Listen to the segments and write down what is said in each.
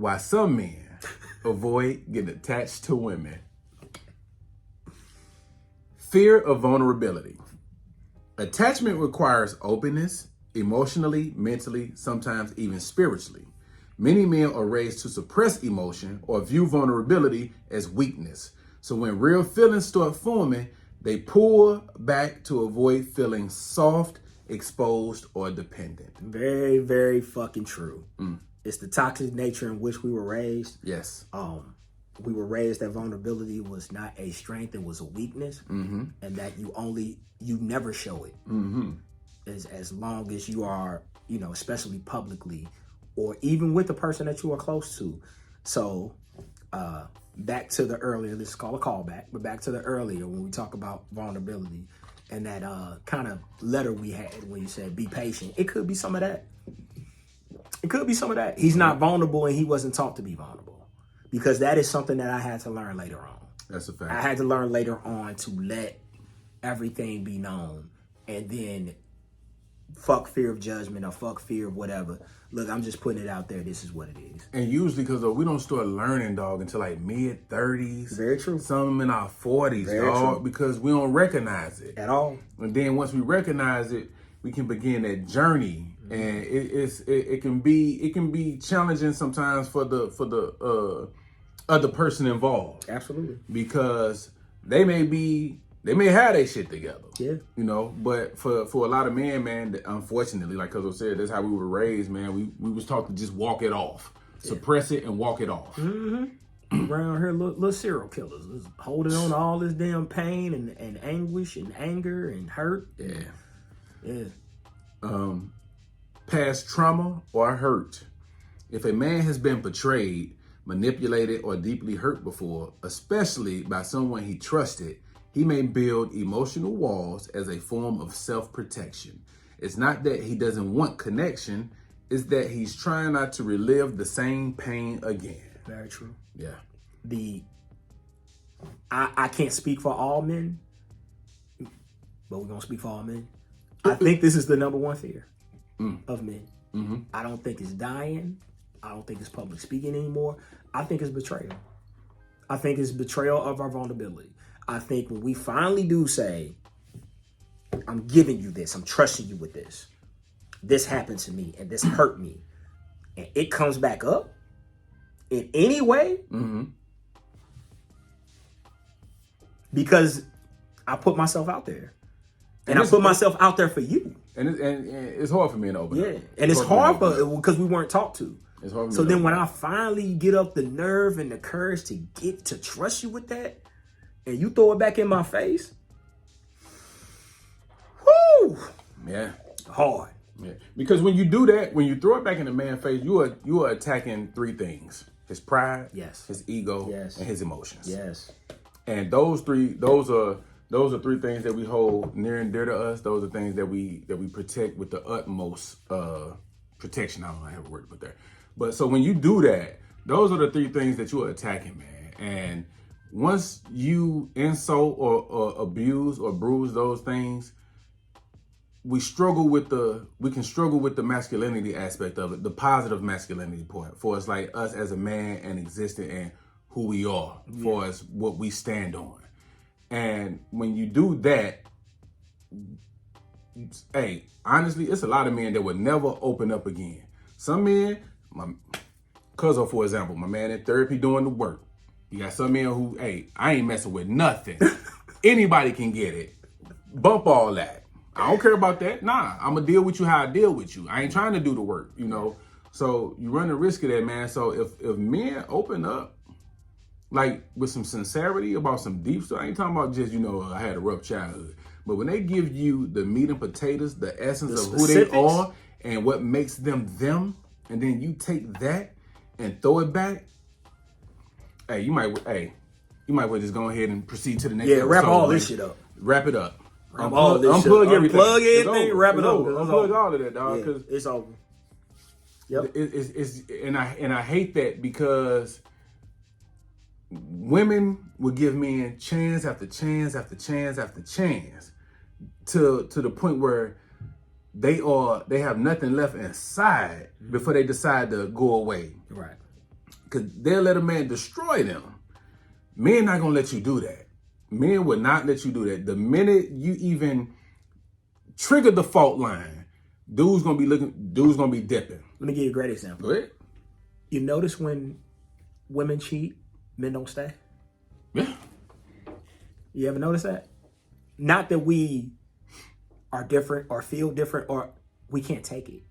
why some men avoid getting attached to women. Fear of vulnerability. Attachment requires openness, emotionally, mentally, sometimes even spiritually. Many men are raised to suppress emotion or view vulnerability as weakness. So when real feelings start forming, they pull back to avoid feeling soft, exposed, or dependent. Very, very fucking true. It's the toxic nature in which we were raised. Yes. We were raised that vulnerability was not a strength, it was a weakness, and that you never show it. As long as you are, especially publicly, or even with the person that you are close to. So, back to the earlier, this is called a callback, but back to the earlier when we talk about vulnerability and that kind of letter we had when you said be patient. It could be some of that. It could be some of that. He's not vulnerable and he wasn't taught to be vulnerable, because that is something that I had to learn later on. That's a fact. I had to learn later on to let everything be known, and then fuck fear of judgment or fuck fear of whatever. Look, I'm just putting it out there. This is what it is. And usually, because we don't start learning, dog, until like mid-30s. Very true. Some in our 40s, Very dog, true. because we don't recognize it. At all. And then once we recognize it, we can begin that journey. And it can be challenging sometimes for the other person involved. Absolutely. Because they may have their shit together. Yeah. But for a lot of men, man, unfortunately, like Cuzzo said, that's how we were raised, man. We was taught to just walk it off. Suppress it and walk it off. Around here, little serial killers is holding on to all this damn pain and anguish and anger and hurt. Yeah. Past trauma or hurt. If a man has been betrayed, manipulated, or deeply hurt before, especially by someone he trusted, he may build emotional walls as a form of self-protection. It's not that he doesn't want connection, it's that he's trying not to relive the same pain again. Very true. Yeah. I can't speak for all men, but we're gonna speak for all men. I think this is the number one fear of men. I don't think it's dying. I don't think it's public speaking anymore. I think it's betrayal. I think it's betrayal of our vulnerability. I think when we finally do say, I'm giving you this, I'm trusting you with this. This happened to me and this hurt me. And it comes back up in any way. Because I put myself out there. And I put myself out there for you. And it's hard for me to open up. Yeah. And it's hard because we weren't taught to. It's hard for me so to then open when up. I finally get up the nerve and the courage to trust you with that, and you throw it back in my face, whoo! Yeah. Hard. Yeah. Because when you do that, when you throw it back in the man's face, you are attacking three things: his pride, Yes. his ego, Yes. and his emotions. Yes. And those are three things that we hold near and dear to us. Those are things that we protect with the utmost protection. I don't know how to word it there. But so when you do that, those are the three things that you are attacking, man. And once you insult or abuse or bruise those things, we can struggle with the masculinity aspect of it, the positive masculinity part, for us, like us as a man and existing and who we are, for us, what we stand on. And when you do that, hey, honestly, it's a lot of men that would never open up again. Some men, my cousin, for example, my man in therapy doing the work. You got some men who, hey, I ain't messing with nothing. Anybody can get it. Bump all that. I don't care about that. Nah, I'm going to deal with you how I deal with you. I ain't trying to do the work, So you run the risk of that, man. So if men open up, like with some sincerity about some deep stuff, I ain't talking about just, I had a rough childhood. But when they give you the meat and potatoes, the essence of who they are and what makes them them, and then you take that and throw it back, hey, you might well just go ahead and proceed to the next episode. Wrap all this shit up. Wrap it up. Unplug everything. Unplug everything, wrap it up. Unplug all of that, dog. Yeah, it's over. Yep. And I hate that, because women will give men chance after chance after chance after chance to the point where they have nothing left inside before they decide to go away. Right. because they'll let a man destroy them. Men not gonna let you do that. Men would not let you do that. The minute you even trigger the fault line, dude's gonna be dipping. Let me give you a great example. Go ahead. You notice when women cheat, men don't stay? Yeah. You ever notice that? Not that we are different or feel different or we can't take it.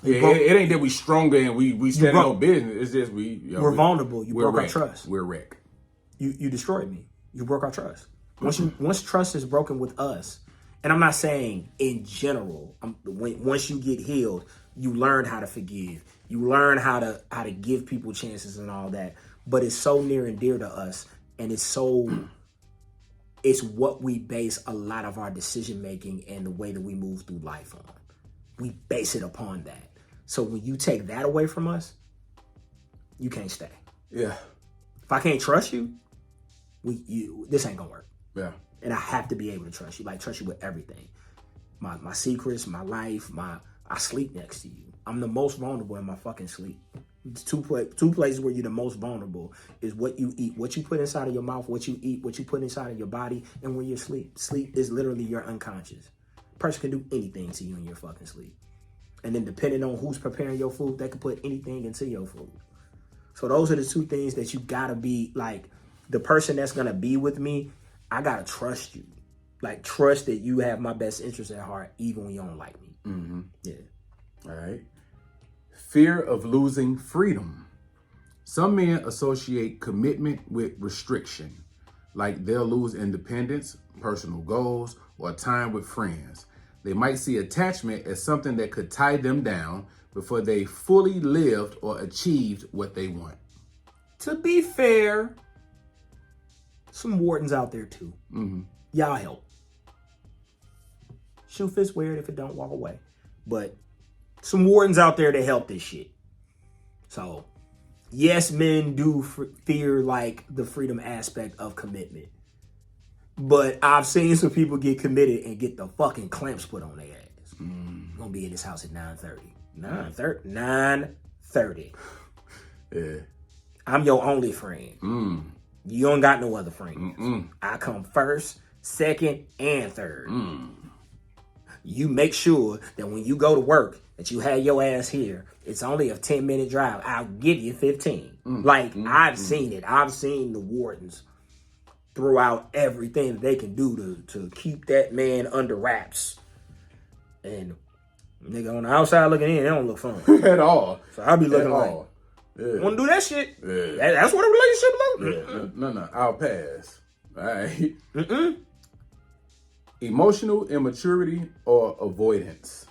Yeah, it ain't that we stronger and we stand on business. It's just we're vulnerable. You broke our trust. We're wrecked. You destroyed me. You broke our trust. Once trust is broken with us, and I'm not saying in general, once you get healed, you learn how to forgive. You learn how to give people chances and all that. But it's so near and dear to us, and it's what we base a lot of our decision making and the way that we move through life on. We base it upon that. So when you take that away from us, you can't stay. Yeah. If I can't trust you, this ain't gonna work. Yeah. And I have to be able to trust you, trust you with everything. My secrets, my life, I sleep next to you. I'm the most vulnerable in my fucking sleep. Two places where you're the most vulnerable is what you eat, what you put inside of your mouth, what you eat, what you put inside of your body, and when you sleep. Sleep is literally your unconscious. A person can do anything to you in your fucking sleep. And then depending on who's preparing your food, they can put anything into your food. So those are the two things that you gotta be like, the person that's gonna be with me, I gotta trust you. Like, trust that you have my best interest at heart, even when you don't like me. Mm-hmm. Yeah. All right. Fear of losing freedom. Some men associate commitment with restriction, like they'll lose independence, personal goals, or time with friends. They might see attachment as something that could tie them down before they fully lived or achieved what they want. To be fair, some wardens out there too. Mm-hmm. Y'all help. Shoe fits weird if it don't walk away. But some wardens out there that help this shit. So, yes, men do fear like the freedom aspect of commitment. But I've seen some people get committed and get the fucking clamps put on their ass. Gonna be in this house at 9:30. 9:30. Yeah. I'm your only friend. You don't got no other friends. I come first, second, and third. You make sure that when you go to work, that you have your ass here. It's only a 10-minute drive. I'll give you 15. I've seen it. I've seen the wardens throughout everything that they can do to keep that man under wraps. And nigga on the outside looking in, they don't look fun. At all. So I'll be looking like, yeah. Want to do that shit? Yeah. That's what a relationship looks like. No, I'll pass. All right. Emotional immaturity or avoidance.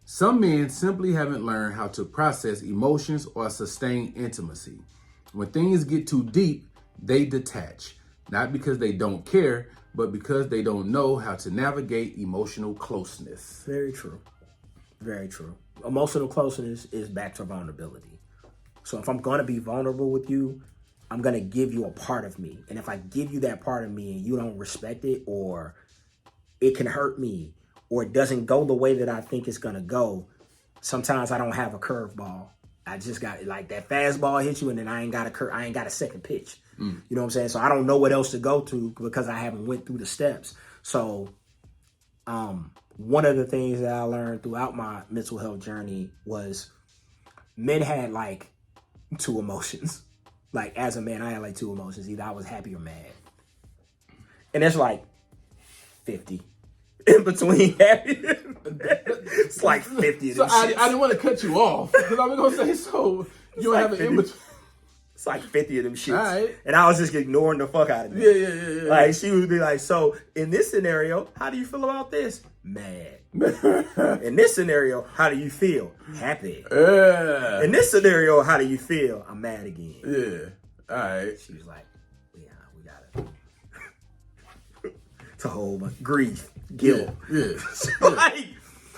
Some men simply haven't learned how to process emotions or sustain intimacy. When things get too deep, they detach. Not because they don't care, but because they don't know how to navigate emotional closeness. Very true. Very true. Emotional closeness is back to vulnerability. So if I'm going to be vulnerable with you, I'm going to give you a part of me. And if I give you that part of me and you don't respect it, or it can hurt me, or it doesn't go the way that I think it's going to go, sometimes I don't have a curveball. I just got like that fastball hit you and then I ain't got a second pitch. You know what I'm saying? So I don't know what else to go to because I haven't went through the steps. So one of the things that I learned throughout my mental health journey was men had like two emotions. Like as a man, I had like two emotions. Either I was happy or mad. And it's like 50. In between happy. It's like 50 of them So I didn't want to cut you off. Because I was going to say, so you don't have an in-between. It's like 50 of them shits. All right. And I was just ignoring the fuck out of them. Yeah. Like, she would be like, so, in this scenario, how do you feel about this? Mad. In this scenario, how do you feel? Happy. Yeah. In this scenario, how do you feel? I'm mad again. Yeah. All right. She was like, yeah, we got it. It's a whole bunch. Grief. Guilt. Yeah.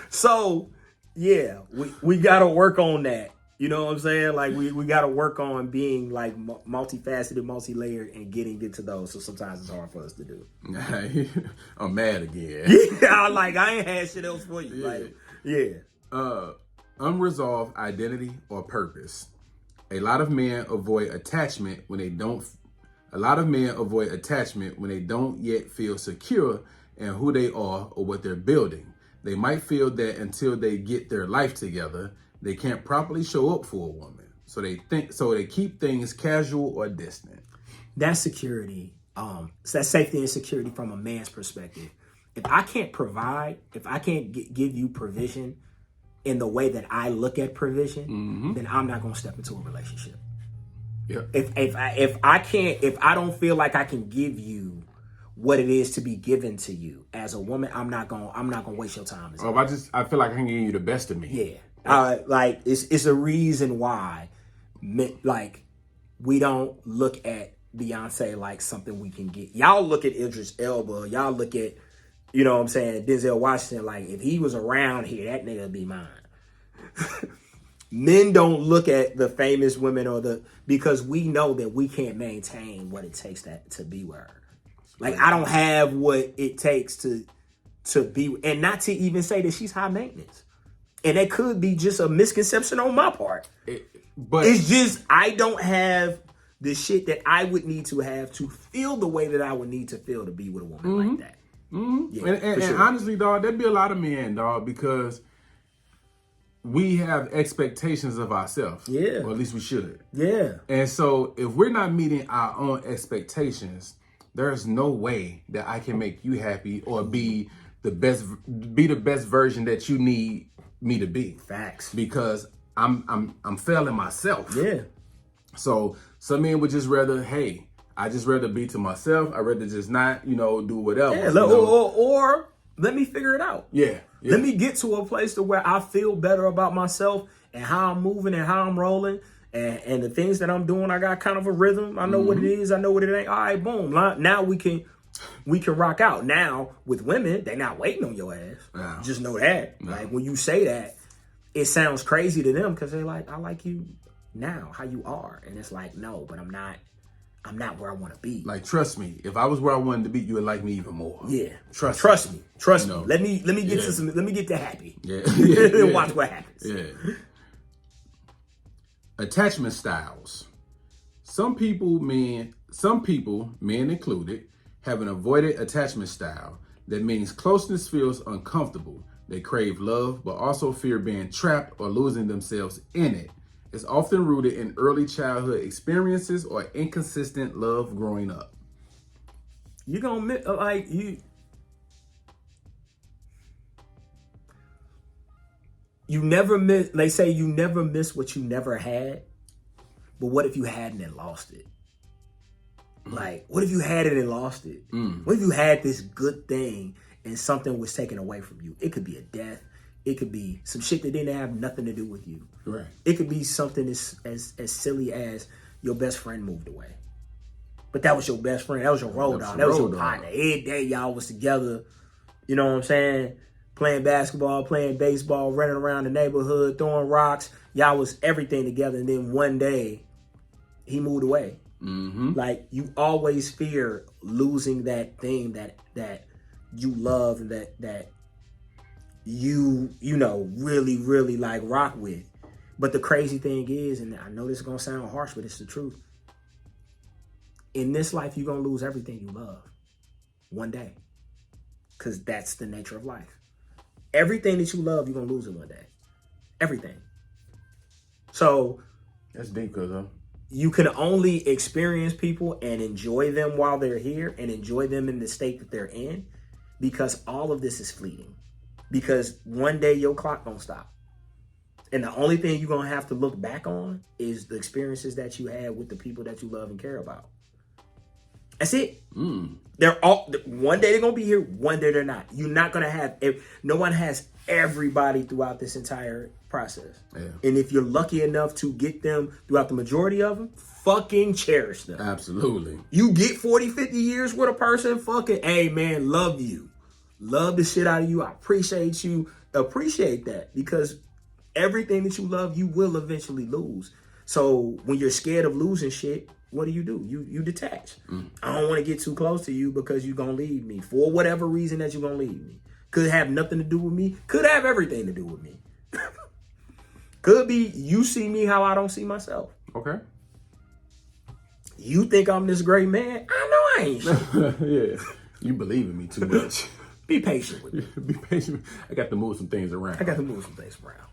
So, yeah, we got to work on that. You know what I'm saying? Like, we got to work on being, like, multifaceted, multi-layered, and getting into those. So sometimes it's hard for us to do. I'm mad again. Yeah, like, I ain't had shit else for you. Yeah. Like, yeah. Unresolved identity or purpose. A lot of men avoid attachment when they don't. A lot of men avoid attachment when they don't yet feel secure in who they are or what they're building. They might feel that until they get their life together, they can't properly show up for a woman. So they keep things casual or distant. That's security. So that's safety and security from a man's perspective. If I can't provide, if I can't give you provision in the way that I look at provision, then I'm not going to step into a relationship. Yeah. If I don't feel like I can give you what it is to be given to you as a woman, I'm not gonna waste your time. I feel like I can give you the best of me. Yeah. Like it's a reason why, like, we don't look at Beyonce like something we can get. Y'all look at Idris Elba. Y'all look at, you know what I'm saying, Denzel Washington. Like, if he was around here, that nigga would be mine. Men don't look at the famous women because we know that we can't maintain what it takes to be with her. Like, I don't have what it takes to be, and not to even say that she's high maintenance. And that could be just a misconception on my part. But it's just, I don't have the shit that I would need to have to feel the way that I would need to feel to be with a woman like that. Yeah, and honestly, dog, there'd be a lot of men, dog, because we have expectations of ourselves. Yeah. Or at least we should. Yeah. And so if we're not meeting our own expectations, there's no way that I can make you happy or be the best version that you need me to be. Facts. Because I'm failing myself. Yeah. So some men would just rather, hey, I just rather be to myself. I'd rather just not, do whatever. Yeah, or let me figure it out. Yeah. Let me get to a place to where I feel better about myself and how I'm moving and how I'm rolling and the things that I'm doing. I got kind of a rhythm. I know what it is. I know what it ain't. All right, boom. Now we can rock out. Now with women, they're not waiting on your ass. No. Just know that. No. Like, when you say that, it sounds crazy to them because they're like, I like you now, how you are. And it's like, no, but I'm not where I want to be. Like, trust me, if I was where I wanted to be, you would like me even more. Yeah. Trust me. Let me get to let me get to happy. Yeah. And watch what happens. Yeah. Attachment styles. Some people, men included, have an avoided attachment style that means closeness feels uncomfortable. They crave love, but also fear being trapped or losing themselves in it. It's often rooted in early childhood experiences or inconsistent love growing up. You gonna you never miss. They say you never miss what you never had. But what if you hadn't and lost it? Like, what if you had it and lost it? What if you had this good thing and something was taken away from you? It could be a death. It could be some shit that didn't have nothing to do with you. Right. It could be something as silly as your best friend moved away. But that was your best friend. That was your road dog. That was your partner. Every day y'all was together. You know what I'm saying? Playing basketball, playing baseball, running around the neighborhood, throwing rocks. Y'all was everything together. And then one day, he moved away. Like, you always fear losing that thing that you love and that you really, really like rock with. But the crazy thing is, and I know this is gonna sound harsh, but it's the truth. In this life, you're gonna lose everything you love one day. Because that's the nature of life. Everything that you love, you're gonna lose it one day. Everything. So that's deep, cuz you can only experience people and enjoy them while they're here and enjoy them in the state that they're in, because all of this is fleeting. Because one day your clock gonna stop. And the only thing you're gonna have to look back on is the experiences that you had with the people that you love and care about. That's it. They're all, one day they're gonna be here, one day they're not. You're not gonna have, no one has everybody throughout this entire process. Yeah. And if you're lucky enough to get them throughout the majority of them, fucking cherish them. Absolutely. You get 40, 50 years with a person, fucking, hey man, love you. Love the shit out of you. I appreciate you. Appreciate that, because everything that you love, you will eventually lose. So when you're scared of losing shit, what do? You detach. I don't want to get too close to you because you're going to leave me for whatever reason that you're going to leave me. Could have nothing to do with me. Could have everything to do with me. Could be you see me how I don't see myself. Okay. You think I'm this great man? I know I ain't shit. Yeah. You believe in me too much. Be patient with me. Be patient. I got to move some things around. I got to move some things around.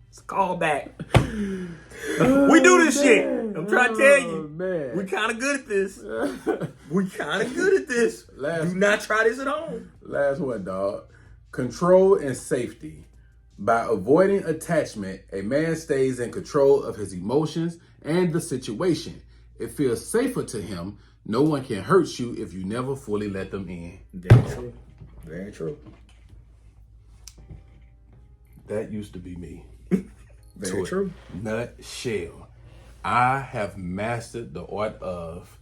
It's a call back. We do this shit. I'm trying to tell you. Man. We kind of good at this. We kind of good at this. Do not try this at home. Last one, dog. Control and safety. By avoiding attachment, a man stays in control of his emotions and the situation. It feels safer to him. No one can hurt you if you never fully let them in. Very true. Very true. That used to be me. Very true. Nutshell. I have mastered the art of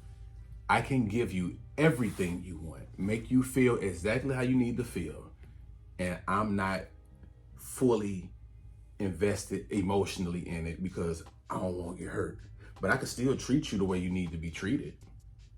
I can give you everything you want, make you feel exactly how you need to feel, and I'm not fully invested emotionally in it because I don't want to get hurt. But I can still treat you the way you need to be treated.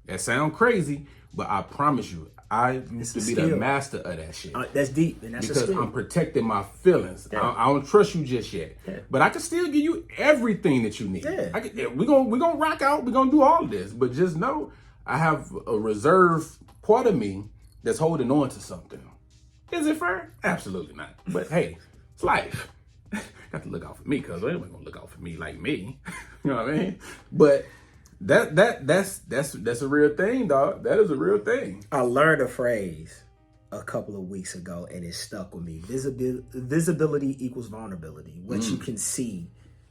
That sounds crazy, but I promise you, I used to be the master of that shit. That's deep, and that's because a skill. I'm protecting my feelings. Yeah. I don't trust you just yet, but I can still give you everything that you need. Yeah. We're gonna rock out. We're gonna do all of this, but just know I have a reserve part of me that's holding on to something. Is it fair? Absolutely not. But hey, it's life. Got to look out for me because anyone gonna look out for me like me. You know what I mean? But that's a real thing, dog. That is a real thing. I learned a phrase a couple of weeks ago and it stuck with me. Visibility equals vulnerability. What you can see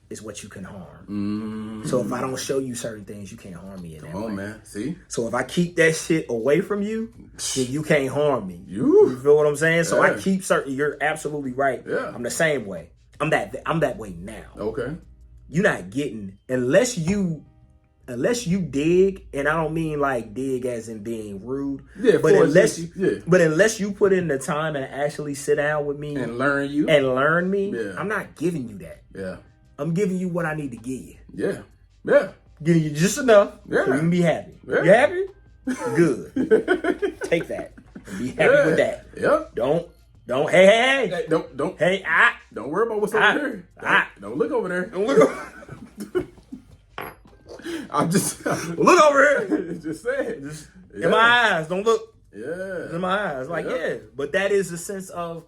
is what you can harm. So if I don't show you certain things, you can't harm me in that way. Man. See? So if I keep that shit away from you, then you can't harm me. You feel what I'm saying? So I keep certain. You're absolutely right. Yeah. I'm the same way. I'm that way now. Okay. You're not getting unless you dig, and I don't mean like dig as in being rude. Yeah, but unless you put in the time and actually sit down with me and learn me, I'm not giving you that. Yeah. I'm giving you what I need to give you. Yeah. Yeah. Giving you just enough so you can be happy. Yeah. You happy? Good. Take that and be happy with that. Yeah. Don't hey. Don't hey, don't worry about what's over there. Don't look over there. Don't look over I'm just look over here. Just saying. In my eyes. Don't look. Yeah. In my eyes. Like, But that is a sense of,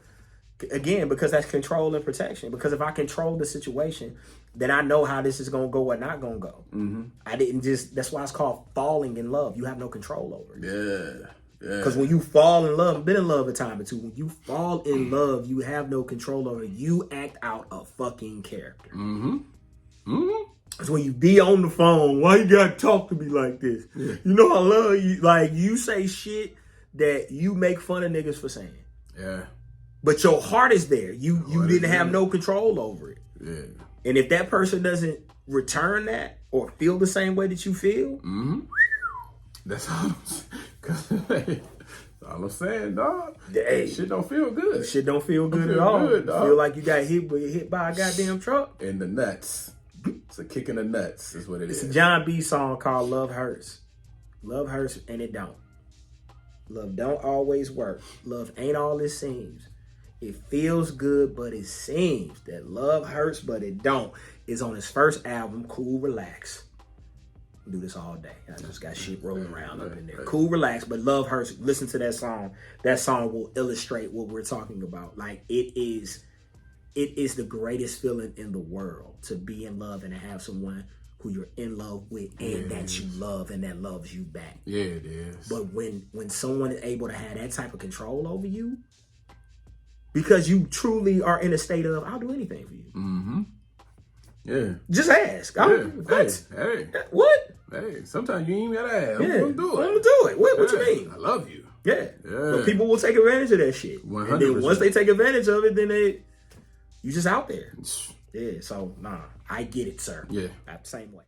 again, because that's control and protection. Because if I control the situation, then I know how this is going to go or not going to go. I didn't that's why it's called falling in love. You have no control over it. Yeah. Because when you fall in love, I've been in love a time or two. When you fall in love, you have no control over it. You act out a fucking character. Because when you be on the phone, why you gotta talk to me like this? Yeah. You know I love you. Like, you say shit that you make fun of niggas for saying. Yeah. But your heart is there. You didn't have no control over it. Yeah. And if that person doesn't return that or feel the same way that you feel, that's all I'm saying, dog. Hey, shit don't feel good. Shit don't feel good at all. You feel like you got hit by a goddamn truck. In the nuts. It's a kick in the nuts is what it is. It's a John B. song called Love Hurts. Love hurts and it don't. Love don't always work. Love ain't all it seems. It feels good, but it seems that love hurts, but it don't. It's on his first album, Cool Relax. Do this all day. I just got shit rolling around up in there. Cool Relax, but love hurts. Listen to that song. That song will illustrate what we're talking about. Like, it is the greatest feeling in the world to be in love and to have someone who you're in love with and that you love and that loves you back. Yeah, it is. But when someone is able to have that type of control over you, because you truly are in a state of, I'll do anything for you. Yeah. Just ask. What? Hey. What? Hey, sometimes you ain't even gotta ask. Yeah. I'm gonna do it. I'm gonna do it. What you mean? I love you. Yeah. But people will take advantage of that shit. 100%. And then once they take advantage of it, then you just out there. Yeah. So, I get it, sir. Yeah. Same way.